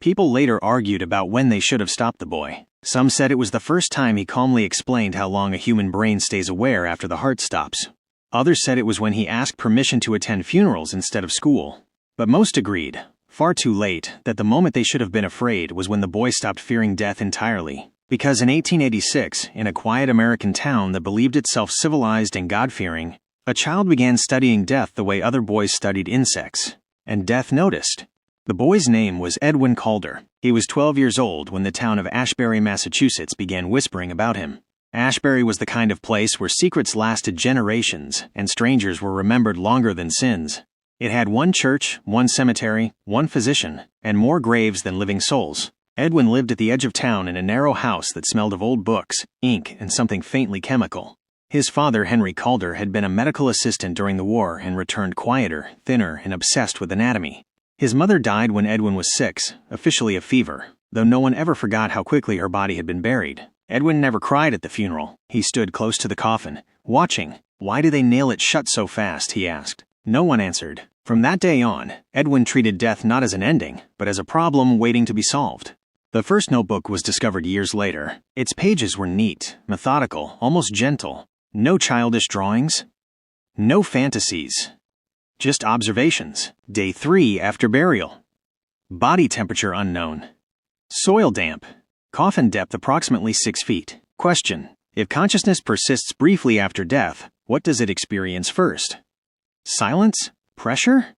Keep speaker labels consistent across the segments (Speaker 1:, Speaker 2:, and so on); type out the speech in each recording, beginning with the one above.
Speaker 1: People later argued about when they should have stopped the boy. Some said it was the first time he calmly explained how long a human brain stays aware after the heart stops. Others said it was when he asked permission to attend funerals instead of school. But most agreed, far too late, that the moment they should have been afraid was when the boy stopped fearing death entirely. Because in 1886, in a quiet American town that believed itself civilized and God-fearing, a child began studying death the way other boys studied insects. And death noticed. The boy's name was Edwin Calder. He was 12 years old when the town of Ashbury, Massachusetts began whispering about him. Ashbury was the kind of place where secrets lasted generations and strangers were remembered longer than sins. It had one church, one cemetery, one physician, and more graves than living souls. Edwin lived at the edge of town in a narrow house that smelled of old books, ink, and something faintly chemical. His father, Henry Calder, had been a medical assistant during the war and returned quieter, thinner, and obsessed with anatomy. His mother died when Edwin was 6, officially of fever, though no one ever forgot how quickly her body had been buried. Edwin never cried at the funeral. He stood close to the coffin, watching. "Why do they nail it shut so fast?" he asked. No one answered. From that day on, Edwin treated death not as an ending, but as a problem waiting to be solved. The first notebook was discovered years later. Its pages were neat, methodical, almost gentle. No childish drawings. No fantasies. Just observations. Day 3 after burial. Body temperature unknown. Soil damp. Coffin depth approximately 6 feet. Question: if consciousness persists briefly after death, what does it experience first? Silence? Pressure?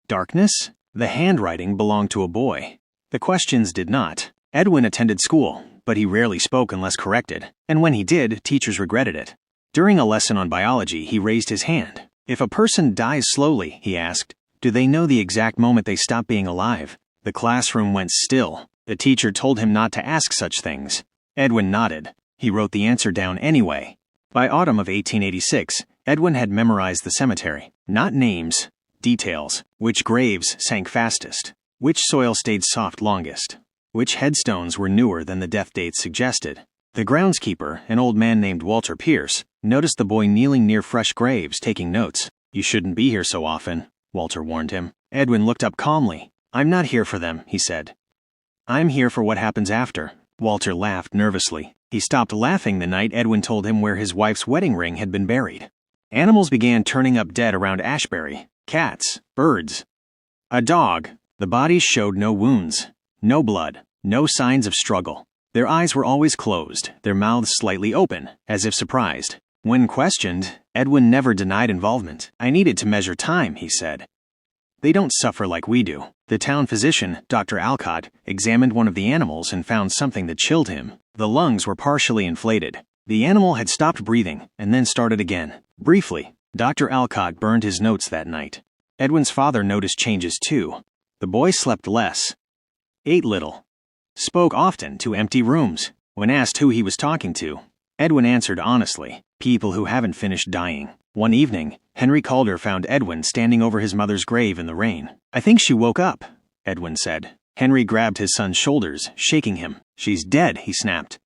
Speaker 1: Darkness? The handwriting belonged to a boy. The questions did not. Edwin attended school, but he rarely spoke unless corrected, and when he did, teachers regretted it. During a lesson on biology, he raised his hand. If a person dies slowly, he asked, do they know the exact moment they stop being alive? The classroom went still. The teacher told him not to ask such things. Edwin nodded. He wrote the answer down anyway. By autumn of 1886, Edwin had memorized the cemetery. Not names, details. Which graves sank fastest? Which soil stayed soft longest? Which headstones were newer than the death dates suggested? The groundskeeper, an old man named Walter Pierce, noticed the boy kneeling near fresh graves taking notes. "You shouldn't be here so often," Walter warned him. Edwin looked up calmly. "I'm not here for them," he said. "I'm here for what happens after." Walter laughed nervously. He stopped laughing the night Edwin told him where his wife's wedding ring had been buried. Animals began turning up dead around Ashbury. Cats, birds. A dog. The bodies showed no wounds, no blood, no signs of struggle. Their eyes were always closed, their mouths slightly open, as if surprised. When questioned, Edwin never denied involvement. "I needed to measure time," he said. "They don't suffer like we do." The town physician, Dr. Alcott, examined one of the animals and found something that chilled him. The lungs were partially inflated. The animal had stopped breathing and then started again. Briefly, Dr. Alcott burned his notes that night. Edwin's father noticed changes too. The boy slept less, ate little, spoke often to empty rooms. When asked who he was talking to, Edwin answered honestly, people who haven't finished dying. One evening, Henry Calder found Edwin standing over his mother's grave in the rain. "I think she woke up," Edwin said. Henry grabbed his son's shoulders, shaking him. "She's dead," he snapped.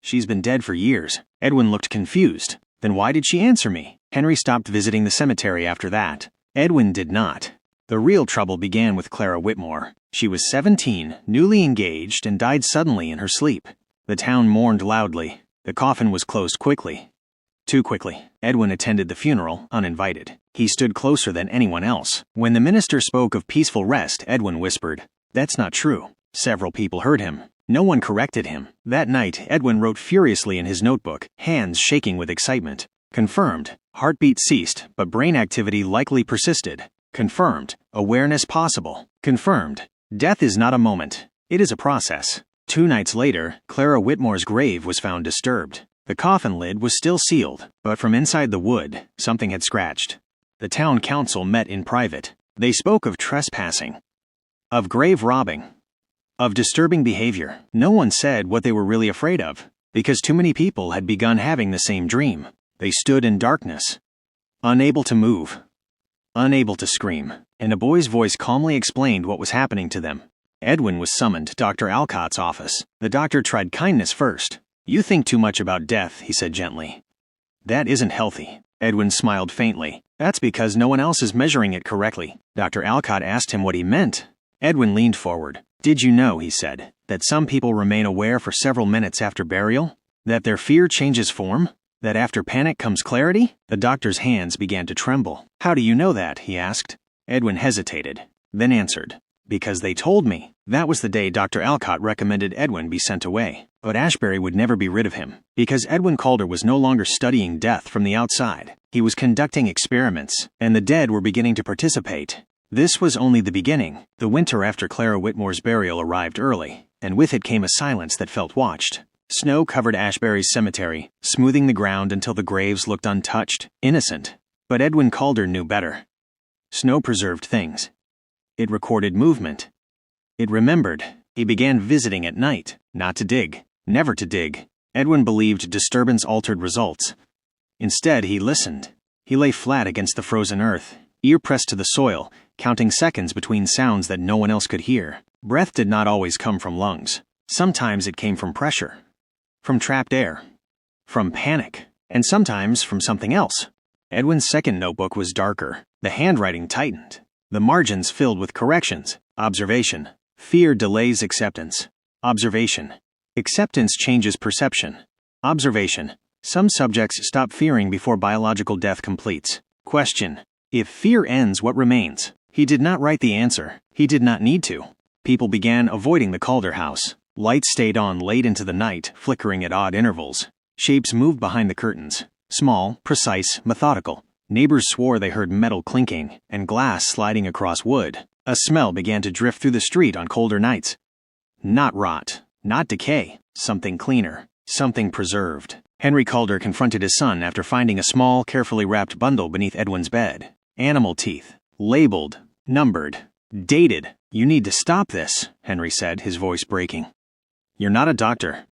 Speaker 1: "She's been dead for years." Edwin looked confused. "Then why did she answer me?" Henry stopped visiting the cemetery after that. Edwin did not. The real trouble began with Clara Whitmore. She was 17, newly engaged, and died suddenly in her sleep. The town mourned loudly. The coffin was closed quickly. Too quickly. Edwin attended the funeral, uninvited. He stood closer than anyone else. When the minister spoke of peaceful rest, Edwin whispered, "That's not true." Several people heard him. No one corrected him. That night, Edwin wrote furiously in his notebook, hands shaking with excitement. Confirmed. Heartbeat ceased, but brain activity likely persisted. Confirmed. Awareness possible. Confirmed. Death is not a moment. It is a process. 2 nights later, Clara Whitmore's grave was found disturbed. The coffin lid was still sealed, but from inside the wood, something had scratched. The town council met in private. They spoke of trespassing, of grave robbing, of disturbing behavior. No one said what they were really afraid of, because too many people had begun having the same dream. They stood in darkness, unable to move, unable to scream, and a boy's voice calmly explained what was happening to them. Edwin was summoned to Dr. Alcott's office. The doctor tried kindness first. "You think too much about death," he said gently. "That isn't healthy." Edwin smiled faintly. "That's because no one else is measuring it correctly." Dr. Alcott asked him what he meant. Edwin leaned forward. Did you know, he said, that some people remain aware for several minutes after burial? That their fear changes form? That after panic comes clarity? The doctor's hands began to tremble. How do you know that? He asked. Edwin hesitated, then answered. Because they told me. That was the day Dr. Alcott recommended Edwin be sent away. But Ashbury would never be rid of him. Because Edwin Calder was no longer studying death from the outside. He was conducting experiments, and the dead were beginning to participate. This was only the beginning. The winter after Clara Whitmore's burial arrived early, and with it came a silence that felt watched. Snow covered Ashbury's cemetery, smoothing the ground until the graves looked untouched, innocent. But Edwin Calder knew better. Snow preserved things. It recorded movement. It remembered. He began visiting at night, not to dig, never to dig. Edwin believed disturbance altered results. Instead, he listened. He lay flat against the frozen earth, ear pressed to the soil, counting seconds between sounds that no one else could hear. Breath did not always come from lungs. Sometimes it came from pressure, from trapped air, from panic, and sometimes from something else. Edwin's second notebook was darker. The handwriting tightened. The margins filled with corrections. Observation. Fear delays acceptance. Observation. Acceptance changes perception. Observation. Some subjects stop fearing before biological death completes. Question. If fear ends, what remains? He did not write the answer. He did not need to. People began avoiding the Calder house. Lights stayed on late into the night, flickering at odd intervals. Shapes moved behind the curtains. Small, precise, methodical. Neighbors swore they heard metal clinking and glass sliding across wood. A smell began to drift through the street on colder nights. Not rot, not decay, something cleaner, something preserved. Henry Calder confronted his son after finding a small, carefully wrapped bundle beneath Edwin's bed. Animal teeth. Labeled. Numbered. Dated. You need to stop this, Henry said, his voice breaking. You're not a doctor.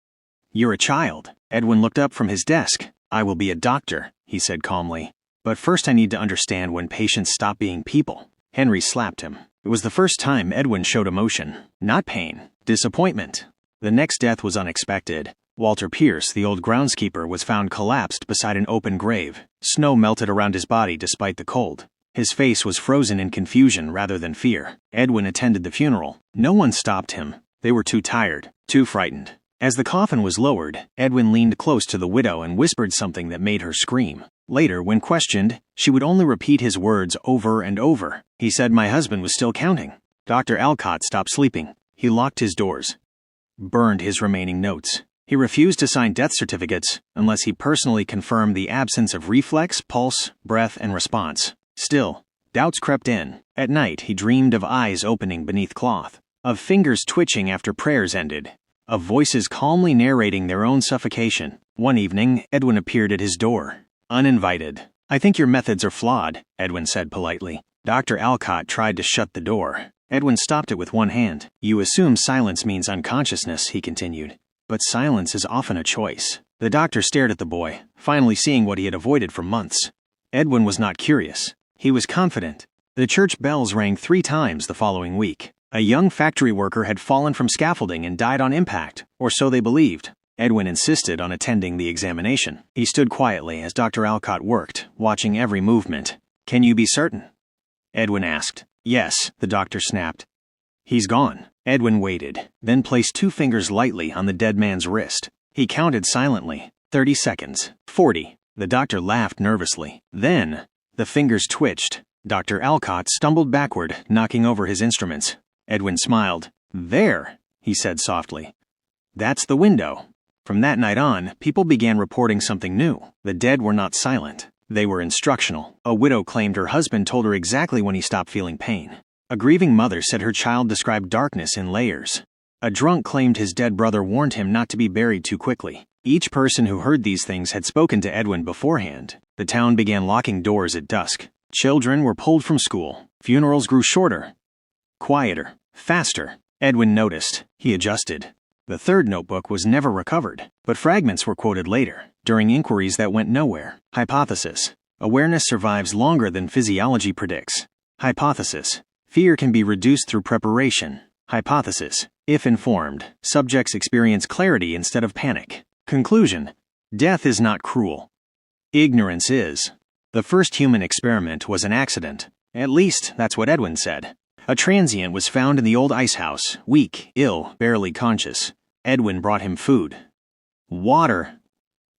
Speaker 1: You're a child. Edwin looked up from his desk. I will be a doctor, he said calmly. But first I need to understand when patients stop being people. Henry slapped him. It was the first time Edwin showed emotion. Not pain. Disappointment. The next death was unexpected. Walter Pierce, the old groundskeeper, was found collapsed beside an open grave. Snow melted around his body despite the cold. His face was frozen in confusion rather than fear. Edwin attended the funeral. No one stopped him. They were too tired, too frightened. As the coffin was lowered, Edwin leaned close to the widow and whispered something that made her scream. Later, when questioned, she would only repeat his words over and over. He said my husband was still counting. Dr. Alcott stopped sleeping. He locked his doors. Burned his remaining notes. He refused to sign death certificates unless he personally confirmed the absence of reflex, pulse, breath, and response. Still, doubts crept in. At night, he dreamed of eyes opening beneath cloth, of fingers twitching after prayers ended, of voices calmly narrating their own suffocation. One evening, Edwin appeared at his door. Uninvited. I think your methods are flawed, Edwin said politely. Dr. Alcott tried to shut the door. Edwin stopped it with one hand. You assume silence means unconsciousness, he continued. But silence is often a choice. The doctor stared at the boy, finally seeing what he had avoided for months. Edwin was not curious. He was confident. The church bells rang 3 times the following week. A young factory worker had fallen from scaffolding and died on impact, or so they believed. Edwin insisted on attending the examination. He stood quietly as Dr. Alcott worked, watching every movement. Can you be certain? Edwin asked. Yes, the doctor snapped. He's gone. Edwin waited, then placed 2 fingers lightly on the dead man's wrist. He counted silently. 30 seconds. 40. The doctor laughed nervously. Then, the fingers twitched. Dr. Alcott stumbled backward, knocking over his instruments. Edwin smiled. There, he said softly. That's the window. From that night on, people began reporting something new. The dead were not silent. They were instructional. A widow claimed her husband told her exactly when he stopped feeling pain. A grieving mother said her child described darkness in layers. A drunk claimed his dead brother warned him not to be buried too quickly. Each person who heard these things had spoken to Edwin beforehand. The town began locking doors at dusk. Children were pulled from school. Funerals grew shorter, quieter, faster. Edwin noticed. He adjusted. The third notebook was never recovered, but fragments were quoted later, during inquiries that went nowhere. Hypothesis. Awareness survives longer than physiology predicts. Hypothesis. Fear can be reduced through preparation. Hypothesis. If informed, subjects experience clarity instead of panic. Conclusion. Death is not cruel. Ignorance is. The first human experiment was an accident. At least, that's what Edwin said. A transient was found in the old ice house, weak, ill, barely conscious. Edwin brought him food, water,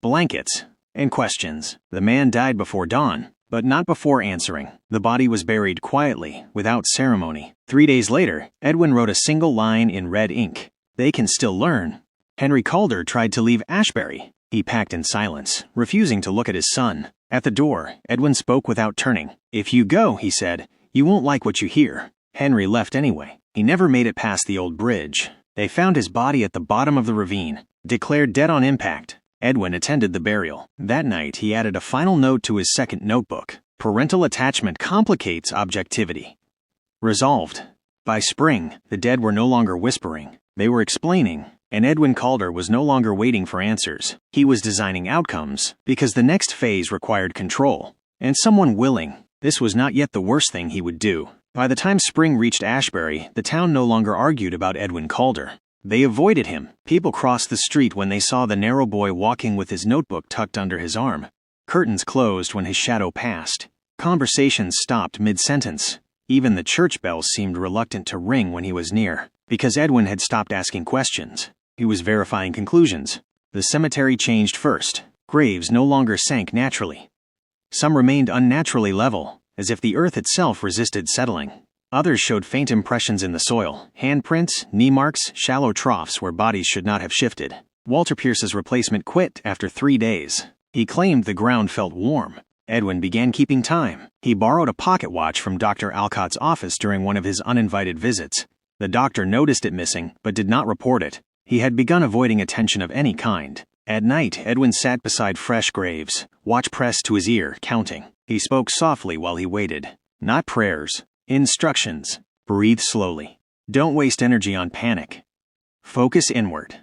Speaker 1: blankets, and questions. The man died before dawn, but not before answering. The body was buried quietly, without ceremony. 3 days later, Edwin wrote a single line in red ink. They can still learn. Henry Calder tried to leave Ashbury. He packed in silence, refusing to look at his son. At the door, Edwin spoke without turning. "If you go," he said, "you won't like what you hear." Henry left anyway. He never made it past the old bridge. They found his body at the bottom of the ravine, declared dead on impact. Edwin attended the burial. That night, he added a final note to his second notebook. Parental attachment complicates objectivity. Resolved. By spring, the dead were no longer whispering. They were explaining, and Edwin Calder was no longer waiting for answers. He was designing outcomes, because the next phase required control, and someone willing. This was not yet the worst thing he would do. By the time spring reached Ashbury, the town no longer argued about Edwin Calder. They avoided him. People crossed the street when they saw the narrow boy walking with his notebook tucked under his arm. Curtains closed when his shadow passed. Conversations stopped mid-sentence. Even the church bells seemed reluctant to ring when he was near, because Edwin had stopped asking questions. He was verifying conclusions. The cemetery changed first. Graves no longer sank naturally. Some remained unnaturally level, as if the earth itself resisted settling. Others showed faint impressions in the soil, handprints, knee marks, shallow troughs where bodies should not have shifted. Walter Pierce's replacement quit after 3 days. He claimed the ground felt warm. Edwin began keeping time. He borrowed a pocket watch from Dr. Alcott's office during one of his uninvited visits. The doctor noticed it missing, but did not report it. He had begun avoiding attention of any kind. At night, Edwin sat beside fresh graves, watch pressed to his ear, counting. He spoke softly while he waited. Not prayers. Instructions. Breathe slowly. Don't waste energy on panic. Focus inward.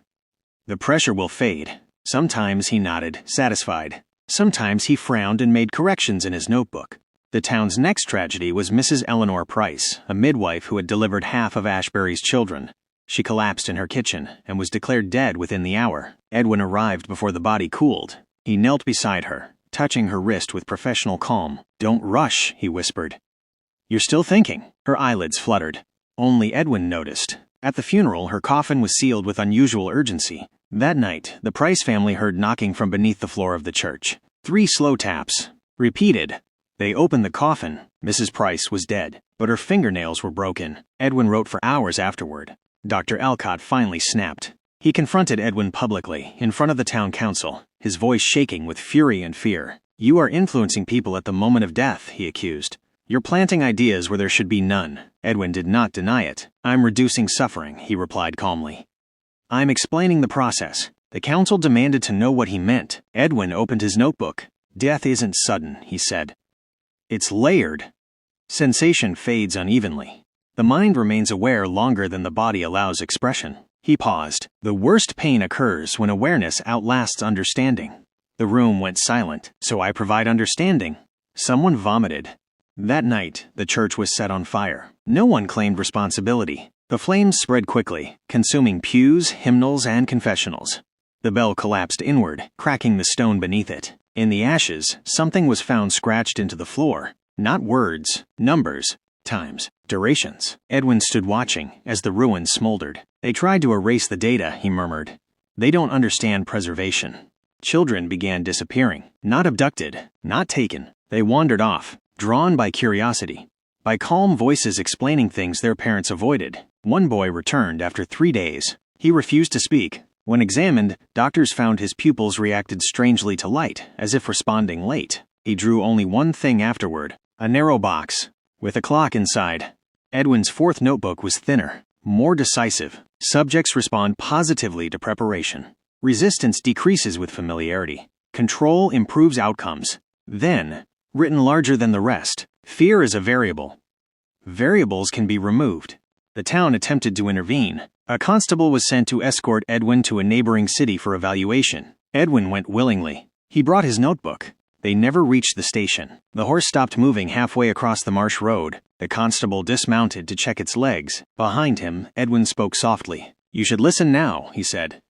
Speaker 1: The pressure will fade. Sometimes he nodded, satisfied. Sometimes he frowned and made corrections in his notebook. The town's next tragedy was Mrs. Eleanor Price, a midwife who had delivered half of Ashbury's children. She collapsed in her kitchen and was declared dead within the hour. Edwin arrived before the body cooled. He knelt beside her, touching her wrist with professional calm. "Don't rush," he whispered. "You're still thinking." Her eyelids fluttered. Only Edwin noticed. At the funeral, her coffin was sealed with unusual urgency. That night, the Price family heard knocking from beneath the floor of the church. 3 slow taps. Repeated. They opened the coffin. Mrs. Price was dead, but her fingernails were broken. Edwin wrote for hours afterward. Dr. Alcott finally snapped. He confronted Edwin publicly, in front of the town council, his voice shaking with fury and fear. "You are influencing people at the moment of death," he accused. "You're planting ideas where there should be none." Edwin did not deny it. "I'm reducing suffering," he replied calmly. "I'm explaining the process." The council demanded to know what he meant. Edwin opened his notebook. "Death isn't sudden," he said. "It's layered." Sensation fades unevenly. The mind remains aware longer than the body allows expression. He paused. "The worst pain occurs when awareness outlasts understanding." The room went silent. "So I provide understanding." Someone vomited. That night, the church was set on fire. No one claimed responsibility. The flames spread quickly, consuming pews, hymnals, and confessionals. The bell collapsed inward, cracking the stone beneath it. In the ashes, something was found scratched into the floor. Not words, numbers, times, durations. Edwin stood watching as the ruins smoldered. "They tried to erase the data," he murmured. "They don't understand preservation." Children began disappearing. Not abducted, not taken. They wandered off, drawn by curiosity, by calm voices explaining things their parents avoided. One boy returned after 3 days. He refused to speak. When examined, doctors found his pupils reacted strangely to light, as if responding late. He drew only one thing afterward, a narrow box, with a clock inside. Edwin's 4th notebook was thinner, more decisive. Subjects respond positively to preparation. Resistance decreases with familiarity. Control improves outcomes. Then, written larger than the rest, fear is a variable. Variables can be removed. The town attempted to intervene. A constable was sent to escort Edwin to a neighboring city for evaluation. Edwin went willingly. He brought his notebook. They never reached the station. The horse stopped moving halfway across the marsh road. The constable dismounted to check its legs. Behind him, Edwin spoke softly. "You should listen now," he said.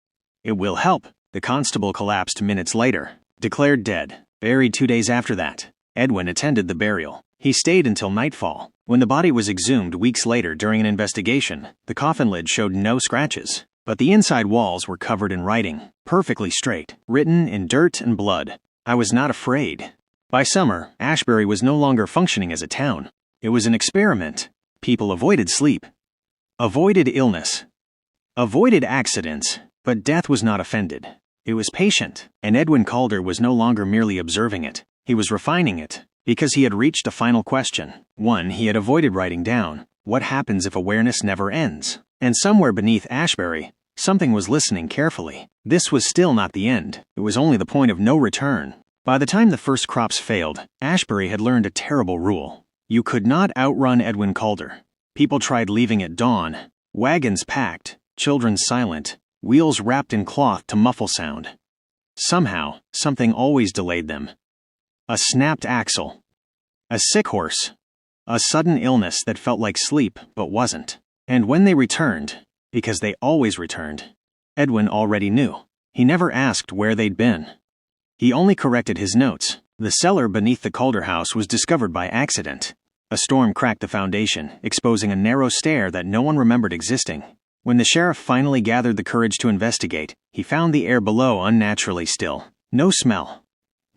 Speaker 1: "It will help." The constable collapsed minutes later, declared dead, buried 2 days after that. Edwin attended the burial. He stayed until nightfall. When the body was exhumed weeks later during an investigation, the coffin lid showed no scratches, but the inside walls were covered in writing, perfectly straight, written in dirt and blood. I was not afraid. By summer, Ashbury was no longer functioning as a town. It was an experiment. People avoided sleep, avoided illness, avoided accidents, but death was not offended. It was patient, and Edwin Calder was no longer merely observing it. He was refining it, because he had reached a final question. One he had avoided writing down: what happens if awareness never ends? And somewhere beneath Ashbury, something was listening carefully. This was still not the end. It was only the point of no return. By the time the first crops failed, Ashbury had learned a terrible rule. You could not outrun Edwin Calder. People tried leaving at dawn. Wagons packed, children silent, wheels wrapped in cloth to muffle sound. Somehow, something always delayed them. A snapped axle. A sick horse. A sudden illness that felt like sleep but wasn't. And when they returned, because they always returned, Edwin already knew. He never asked where they'd been. He only corrected his notes. The cellar beneath the Calder house was discovered by accident. A storm cracked the foundation, exposing a narrow stair that no one remembered existing. When the sheriff finally gathered the courage to investigate, he found the air below unnaturally still. No smell.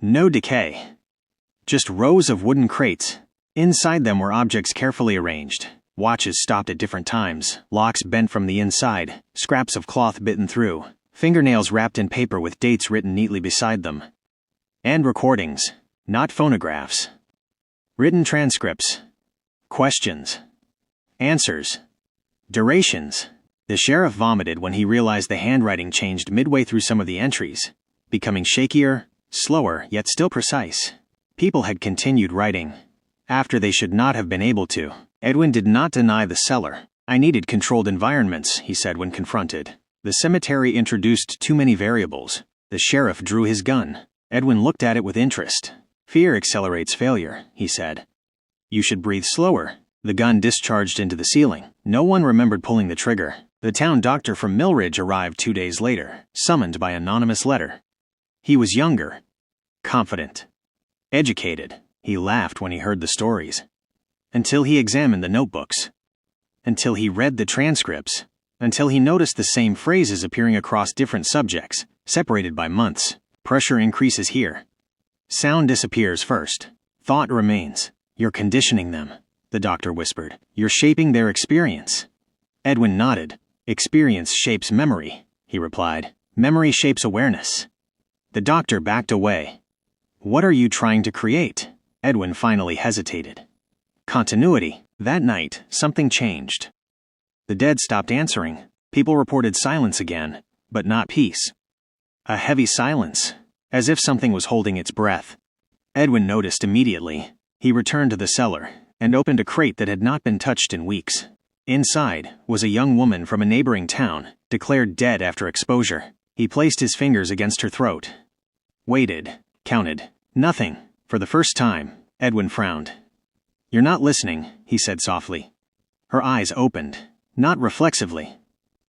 Speaker 1: No decay. Just rows of wooden crates. Inside them were objects carefully arranged. Watches stopped at different times, locks bent from the inside, scraps of cloth bitten through, fingernails wrapped in paper with dates written neatly beside them. And recordings, not phonographs. Written transcripts. Questions. Answers. Durations. The sheriff vomited when he realized the handwriting changed midway through some of the entries, becoming shakier, slower, yet still precise. People had continued writing, after they should not have been able to. Edwin did not deny the cellar. I needed controlled environments, he said when confronted. The cemetery introduced too many variables. The sheriff drew his gun. Edwin looked at it with interest. Fear accelerates failure, he said. You should breathe slower. The gun discharged into the ceiling. No one remembered pulling the trigger. The town doctor from Millridge arrived 2 days later, summoned by anonymous letter. He was younger, confident, educated. He laughed when he heard the stories. Until he examined the notebooks. Until he read the transcripts. Until he noticed the same phrases appearing across different subjects, separated by months. Pressure increases here. Sound disappears first. Thought remains. You're conditioning them, the doctor whispered. You're shaping their experience. Edwin nodded. Experience shapes memory, he replied. Memory shapes awareness. The doctor backed away. What are you trying to create? Edwin finally hesitated. Continuity. That night, something changed. The dead stopped answering. People reported silence again, but not peace. A heavy silence, as if something was holding its breath. Edwin noticed immediately. He returned to the cellar and opened a crate that had not been touched in weeks. Inside was a young woman from a neighboring town, declared dead after exposure. He placed his fingers against her throat. Waited, counted. Nothing. For the first time, Edwin frowned. You're not listening, he said softly. Her eyes opened, not reflexively.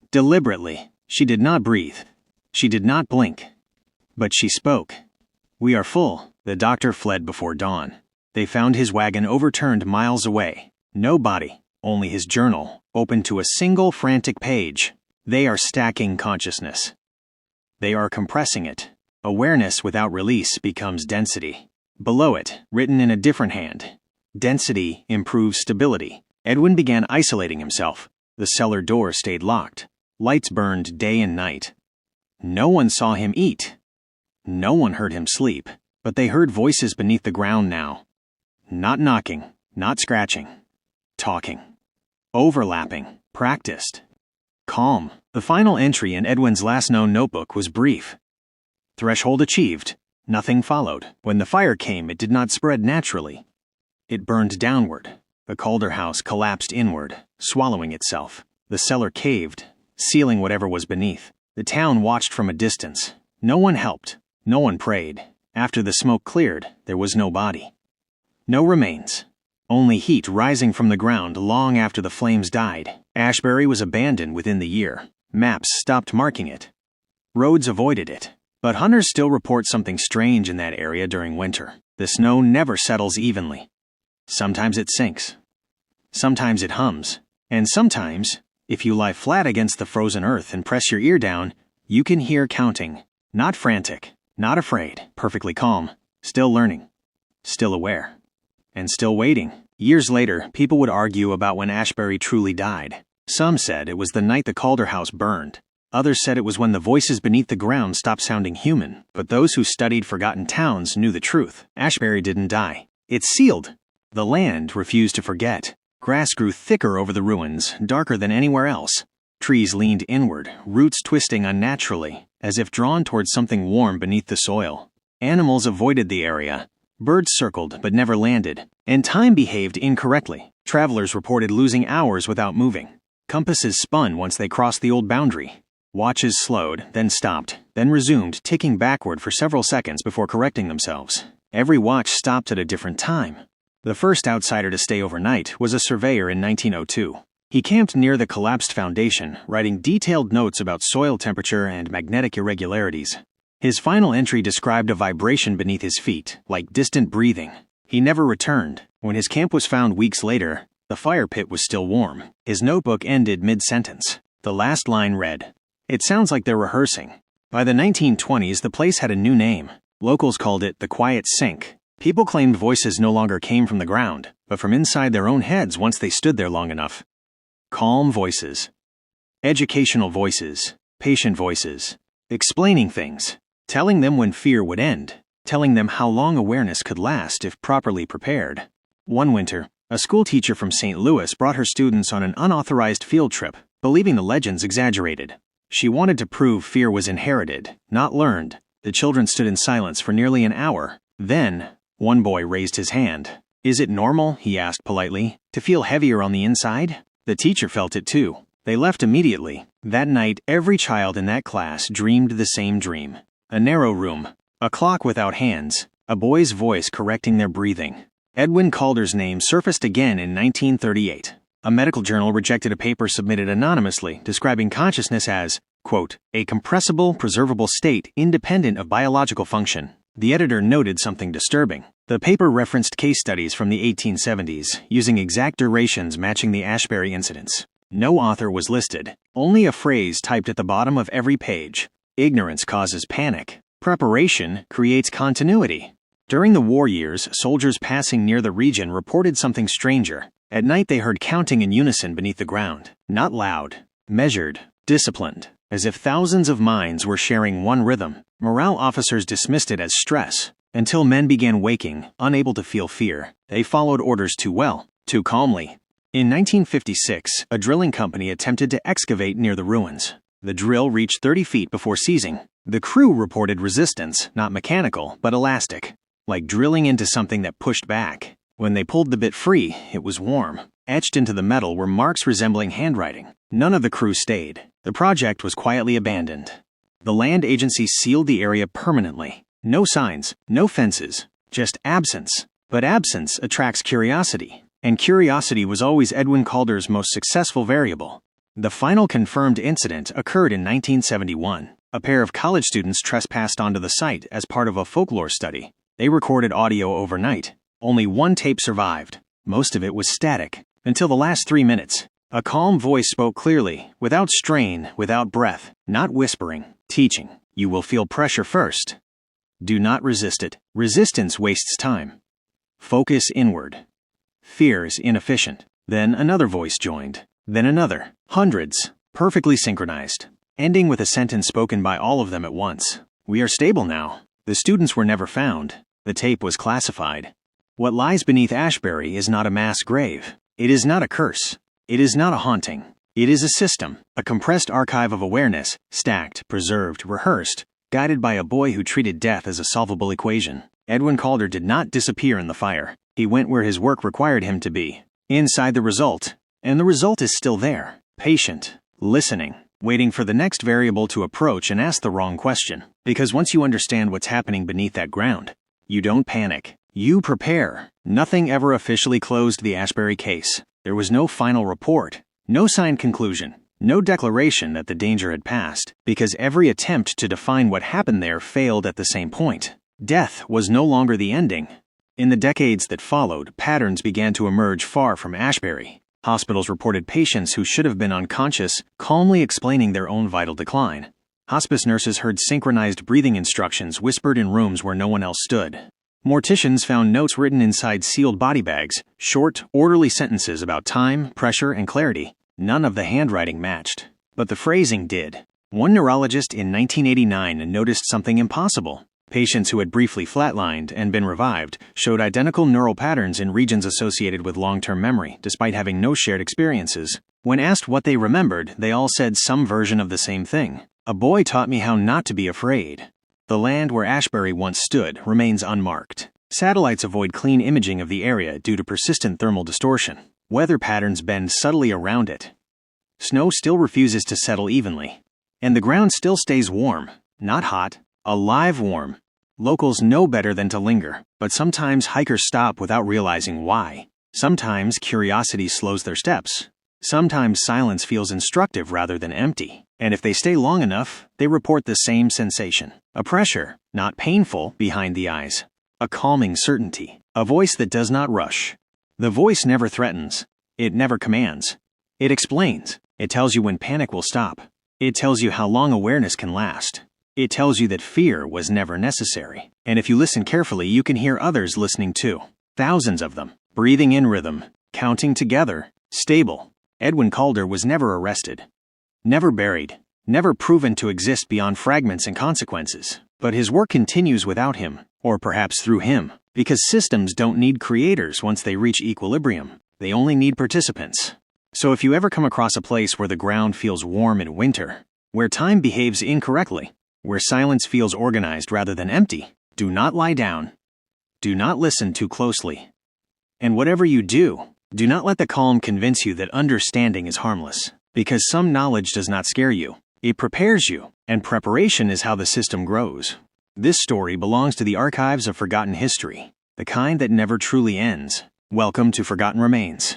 Speaker 1: Deliberately. She did not breathe. She did not blink. But she spoke. We are full. The doctor fled before dawn. They found his wagon overturned miles away. No body, only his journal, open to a single frantic page. They are stacking consciousness. They are compressing it. Awareness without release becomes density. Below it, written in a different hand, density improves stability. Edwin began isolating himself. The cellar door stayed locked. Lights burned day and night. No one saw him eat. No one heard him sleep, but they heard voices beneath the ground now. Not knocking, not scratching. Talking. Overlapping. Practiced. Calm. The final entry in Edwin's last known notebook was brief. Threshold achieved. Nothing followed. When the fire came, it did not spread naturally. It burned downward. The Calder house collapsed inward, swallowing itself. The cellar caved, sealing whatever was beneath. The town watched from a distance. No one helped. No one prayed. After the smoke cleared, there was no body. No remains. Only heat rising from the ground long after the flames died. Ashbury was abandoned within the year. Maps stopped marking it. Roads avoided it. But hunters still report something strange in that area during winter. The snow never settles evenly. Sometimes it sinks. sometimes it hums. And sometimes, if you lie flat against the frozen earth and press your ear down, you can hear counting. Not frantic, not afraid, perfectly calm, still learning, still aware, and still waiting. Years later, people would argue about when Ashbury truly died. Some said it was the night the Calder house burned. Others said it was when the voices beneath the ground stopped sounding human. But those who studied forgotten towns knew the truth. Ashbury didn't die. It's sealed. The land refused to forget. Grass grew thicker over the ruins, darker than anywhere else. Trees leaned inward, roots twisting unnaturally, as if drawn towards something warm beneath the soil. Animals avoided the area. Birds circled but never landed. And time behaved incorrectly. Travelers reported losing hours without moving. Compasses spun once they crossed the old boundary. Watches slowed, then stopped, then resumed, ticking backward for several seconds before correcting themselves. Every watch stopped at a different time. The first outsider to stay overnight was a surveyor in 1902. He camped near the collapsed foundation, writing detailed notes about soil temperature and magnetic irregularities. His final entry described a vibration beneath his feet, like distant breathing. He never returned. When his camp was found weeks later, the fire pit was still warm. His notebook ended mid-sentence. The last line read, "It sounds like they're rehearsing." By the 1920s, the place had a new name. Locals called it the Quiet Sink. People claimed voices no longer came from the ground, but from inside their own heads once they stood there long enough. Calm voices. Educational voices. Patient voices. Explaining things. Telling them when fear would end. Telling them how long awareness could last if properly prepared. One winter, a schoolteacher from St. Louis brought her students on an unauthorized field trip, believing the legends exaggerated. She wanted to prove fear was inherited, not learned. The children stood in silence for nearly an hour. Then, one boy raised his hand. "Is it normal," he asked politely, "to feel heavier on the inside?" The teacher felt it too. They left immediately. That night, every child in that class dreamed the same dream. A narrow room, a clock without hands, a boy's voice correcting their breathing. Edwin Calder's name surfaced again in 1938. A medical journal rejected a paper submitted anonymously describing consciousness as, quote, "a compressible, preservable state independent of biological function." The editor noted something disturbing. The paper referenced case studies from the 1870s, using exact durations matching the Ashbury incidents. No author was listed, only a phrase typed at the bottom of every page. Ignorance causes panic. Preparation creates continuity. During the war years, soldiers passing near the region reported something stranger. At night they heard counting in unison beneath the ground. Not loud, measured, disciplined, as if thousands of minds were sharing one rhythm. Morale officers dismissed it as stress, until men began waking, unable to feel fear. They followed orders too well, too calmly. In 1956, a drilling company attempted to excavate near the ruins. The drill reached 30 feet before seizing. The crew reported resistance, not mechanical, but elastic, like drilling into something that pushed back. When they pulled the bit free, it was warm. Etched into the metal were marks resembling handwriting. None of the crew stayed. The project was quietly abandoned. The land agency sealed the area permanently. No signs, no fences, just absence. But absence attracts curiosity, and curiosity was always Edwin Calder's most successful variable. The final confirmed incident occurred in 1971. A pair of college students trespassed onto the site as part of a folklore study. They recorded audio overnight. Only one tape survived. Most of it was static, until the last 3 minutes. A calm voice spoke clearly, without strain, without breath, not whispering, teaching. You will feel pressure first. Do not resist it. Resistance wastes time. Focus inward. Fear is inefficient. Then another voice joined. Then another. Hundreds. Perfectly synchronized. Ending with a sentence spoken by all of them at once. We are stable now. The students were never found. The tape was classified. What lies beneath Ashbury is not a mass grave. It is not a curse. It is not a haunting. It is a system, a compressed archive of awareness, stacked, preserved, rehearsed, guided by a boy who treated death as a solvable equation. Edwin Calder did not disappear in the fire. He went where his work required him to be, inside the result. And the result is still there, patient, listening, waiting for the next variable to approach and ask the wrong question. Because once you understand what's happening beneath that ground, you don't panic. You prepare. Nothing ever officially closed the Ashbury case. There was no final report, no signed conclusion, no declaration that the danger had passed, because every attempt to define what happened there failed at the same point. Death was no longer the ending. In the decades that followed, patterns began to emerge far from Ashbury. Hospitals reported patients who should have been unconscious calmly explaining their own vital decline. Hospice nurses heard synchronized breathing instructions whispered in rooms where no one else stood. Morticians found notes written inside sealed body bags, short, orderly sentences about time, pressure, and clarity. None of the handwriting matched, but the phrasing did. One neurologist in 1989 noticed something impossible. Patients who had briefly flatlined and been revived showed identical neural patterns in regions associated with long-term memory, despite having no shared experiences. When asked what they remembered, they all said some version of the same thing. "A boy taught me how not to be afraid." The land where Ashbury once stood remains unmarked. Satellites avoid clean imaging of the area due to persistent thermal distortion. Weather patterns bend subtly around it. Snow still refuses to settle evenly. And the ground still stays warm, not hot, alive warm. Locals know better than to linger, but sometimes hikers stop without realizing why. Sometimes curiosity slows their steps. Sometimes silence feels instructive rather than empty. And if they stay long enough, they report the same sensation. A pressure, not painful, behind the eyes. A calming certainty. A voice that does not rush. The voice never threatens. It never commands. It explains. It tells you when panic will stop. It tells you how long awareness can last. It tells you that fear was never necessary. And if you listen carefully, you can hear others listening too. Thousands of them, breathing in rhythm, counting together, stable. Edwin Calder was never arrested. Never buried. Never proven to exist beyond fragments and consequences. But his work continues without him, or perhaps through him, because systems don't need creators once they reach equilibrium. They only need participants. So if you ever come across a place where the ground feels warm in winter, where time behaves incorrectly, where silence feels organized rather than empty, do not lie down. Do not listen too closely. And whatever you do not let the calm convince you that understanding is harmless, because some knowledge does not scare you. It prepares you, and preparation is how the system grows. This story belongs to the archives of forgotten history, the kind that never truly ends. Welcome to Forgotten Remains.